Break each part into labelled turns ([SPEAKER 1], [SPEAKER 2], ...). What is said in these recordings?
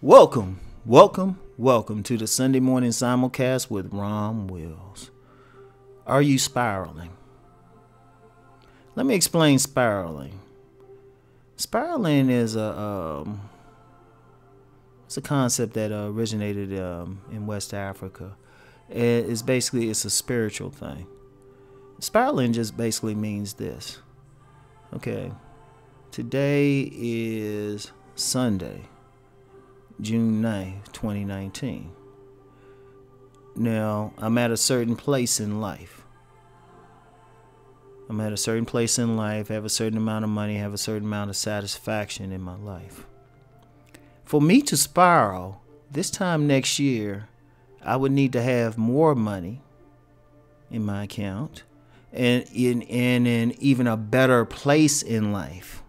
[SPEAKER 1] Welcome, welcome to the Sunday morning simulcast with Rom Wills. Are you spiraling? Let me explain spiraling. Spiraling is it's a concept that originated in West Africa. It's a spiritual thing. Spiraling just basically means this. Okay, today is Sunday, June 9th, 2019. Now, I'm at a certain place in life. I have a certain amount of money, have a certain amount of satisfaction in my life. For me to spiral, this time next year, I would need to have more money in my account and in even a better place in life.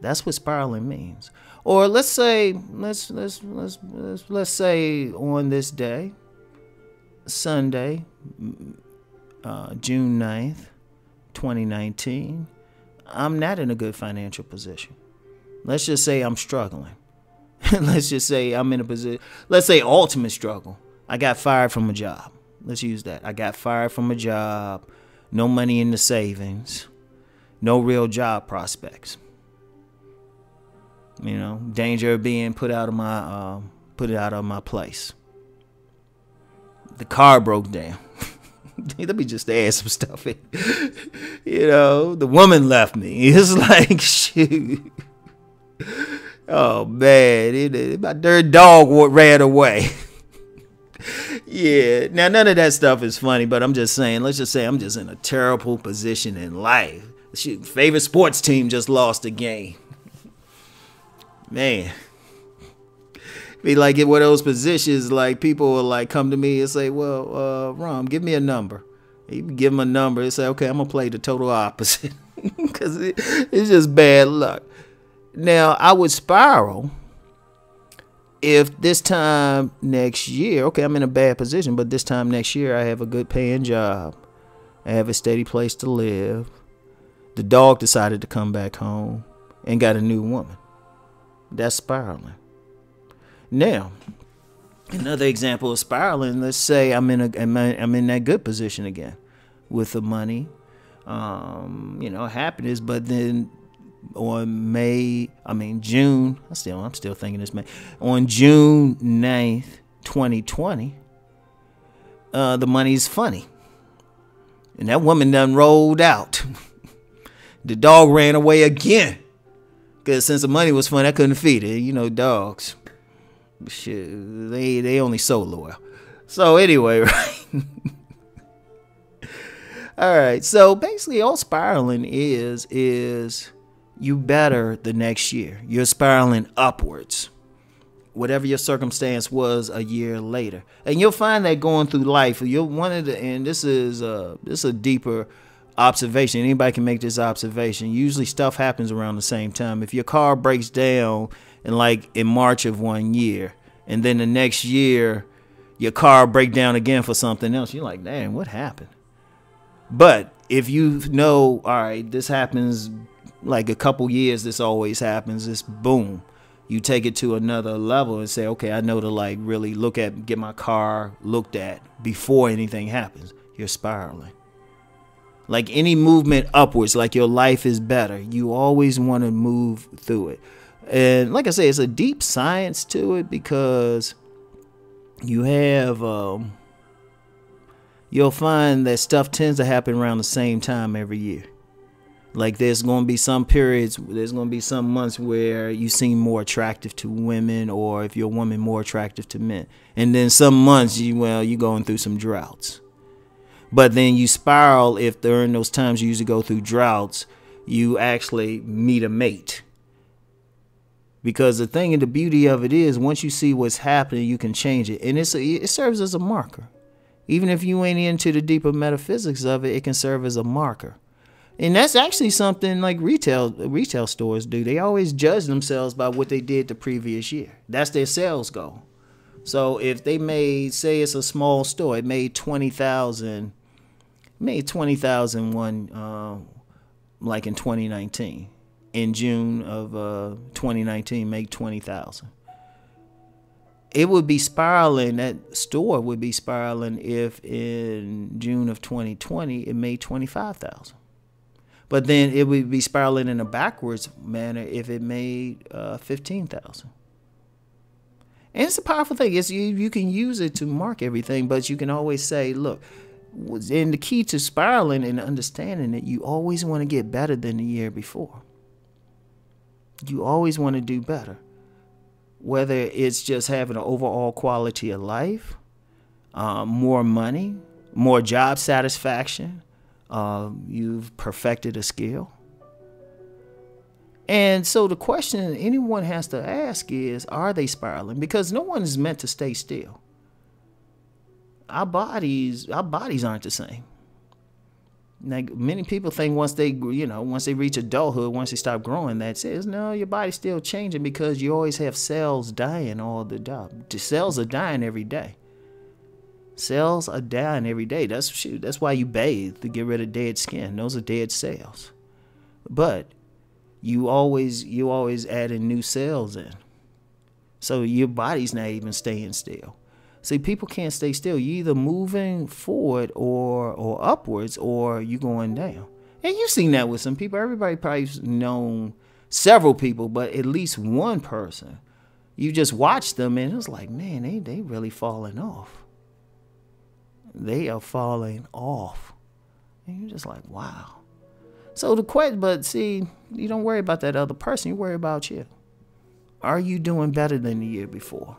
[SPEAKER 1] That's what spiraling means. Or let's say on this day, Sunday, June 9th, 2019, I'm not in a good financial position. Let's just say I'm struggling. Let's just say I'm in a position, let's say ultimate struggle. I got fired from a job. Let's use that. I got fired from a job, no money in the savings, no real job prospects. You know, danger of being put out of my place. The car broke down. Let me just add some stuff in. You know, the woman left me. It's like, shoot. Oh, man. My dirty dog ran away. Yeah. Now, none of that stuff is funny, but I'm just saying, let's just say I'm just in a terrible position in life. Shoot, favorite sports team just lost a game. Man, be like in one of those positions, like people will like come to me and say, well, Rom, give me a number. You give them a number and say, okay, I'm going to play the total opposite because it's just bad luck. Now, I would spiral if this time next year, okay, I'm in a bad position, but this time next year I have a good paying job. I have a steady place to live. The dog decided to come back home and got a new woman. That's spiraling. Now, another example of spiraling. Let's say I'm in that good position again, with the money, happiness. But then on June. I'm still thinking this May. On June 9th, 2020, the money's funny, and that woman done rolled out. The dog ran away again. Because since the money was fun, I couldn't feed it. You know, dogs. Shit, they only so loyal. So anyway, right? All right. So basically, all spiraling is you better the next year. You're spiraling upwards. Whatever your circumstance was a year later, and you'll find that going through life, and this is a deeper observation. Anybody can make this observation. Usually stuff happens around the same time. If your car breaks down in March of one year, and then the next year your car break down again for something else, you're like, damn, what happened? But if you know, all right, this happens like a couple years, this always happens, this boom, you take it to another level and say, okay, I know to like really get my car looked at before anything happens. You're spiraling. Like any movement upwards, like your life is better, you always want to move through it. And like I say, it's a deep science to it because you have, you'll find that stuff tends to happen around the same time every year. Like there's going to be some periods, there's going to be some months where you seem more attractive to women, or if you're a woman, more attractive to men. And then some months, you're going through some droughts. But then you spiral if during those times you usually go through droughts, you actually meet a mate. Because the thing and the beauty of it is, once you see what's happening, you can change it. And it serves as a marker. Even if you ain't into the deeper metaphysics of it, it can serve as a marker. And that's actually something like retail stores do. They always judge themselves by what they did the previous year. That's their sales goal. So if they say it's a small store, it made 20,000 like in 2019. In June of 2019, made 20,000. It would be spiraling. That store would be spiraling if in June of 2020 it made 25,000. But then it would be spiraling in a backwards manner if it made 15,000. And it's a powerful thing. It's you can use it to mark everything, but you can always say, look, and the key to spiraling and understanding it, you always want to get better than the year before. You always want to do better. Whether it's just having an overall quality of life, more money, more job satisfaction, you've perfected a skill. And so the question anyone has to ask is, are they spiraling? Because no one is meant to stay still. Our bodies aren't the same. Like many people think once they reach adulthood, once they stop growing, that's it. No, your body's still changing because you always have cells dying all the time. The cells are dying every day. Cells are dying every day. That's why you bathe, to get rid of dead skin. Those are dead cells. But you always add in new cells in. So your body's not even staying still. See, people can't stay still. You're either moving forward or upwards, or you're going down. And you've seen that with some people. Everybody probably's known several people, but at least one person. You just watch them and it's like, man, they really falling off. They are falling off. And you're just like, wow. So the question, but see, you don't worry about that other person. You worry about you. Are you doing better than the year before?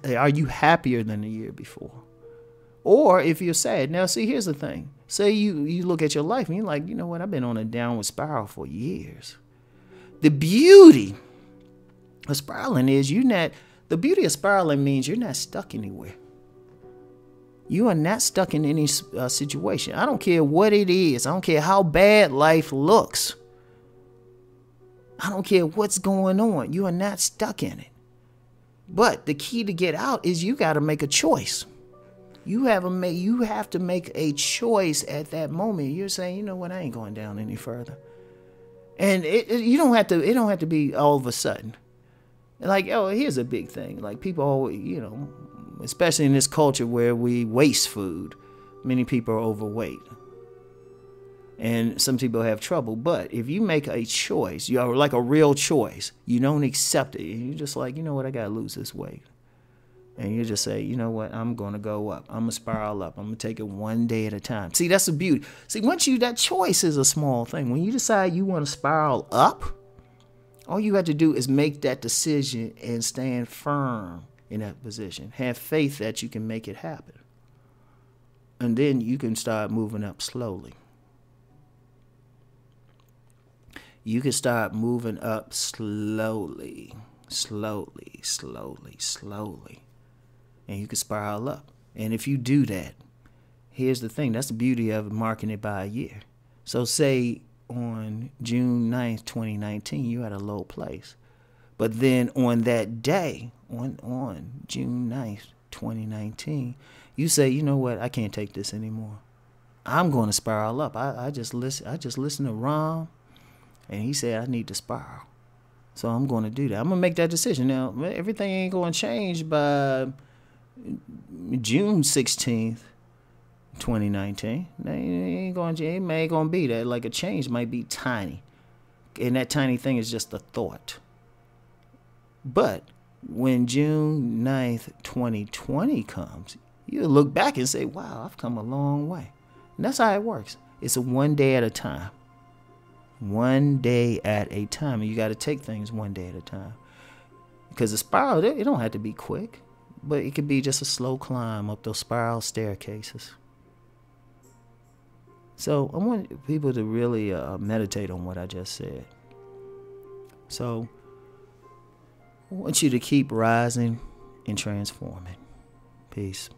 [SPEAKER 1] Are you happier than the year before? Or if you're sad. Now, see, here's the thing. Say you look at your life and you're like, you know what? I've been on a downward spiral for years. The beauty of spiraling is the beauty of spiraling means you're not stuck anywhere. You are not stuck in any situation. I don't care what it is. I don't care how bad life looks. I don't care what's going on. You are not stuck in it. But the key to get out is you got to make a choice. You have to make a choice at that moment. You're saying, you know what, I ain't going down any further. And it don't have to be all of a sudden. Like, oh, here's a big thing. Like people always, especially in this culture where we waste food, many people are overweight. And some people have trouble. But if you make a choice, like a real choice, you don't accept it. You're just like, you know what, I got to lose this weight. And you just say, you know what, I'm going to go up. I'm going to spiral up. I'm going to take it one day at a time. See, that's the beauty. See, that choice is a small thing. When you decide you want to spiral up, all you have to do is make that decision and stand firm in that position. Have faith that you can make it happen. And then you can start moving up slowly. You can start moving up slowly. And you can spiral up. And if you do that, here's the thing. That's the beauty of marking it by a year. So say on June 9th, 2019, you're at a low place. But then on that day, on June 9th, 2019, you say, you know what, I can't take this anymore. I'm going to spiral up. I just listened to Rom. And he said, I need to spiral. So I'm going to do that. I'm going to make that decision. Now, everything ain't going to change by June 16th, 2019. It ain't going to be that. Like a change might be tiny. And that tiny thing is just a thought. But when June 9th, 2020 comes, you look back and say, wow, I've come a long way. And that's how it works. It's a one day at a time. One day at a time. And you got to take things one day at a time. Because the spiral, it don't have to be quick. But it could be just a slow climb up those spiral staircases. So I want people to really meditate on what I just said. So I want you to keep rising and transforming. Peace.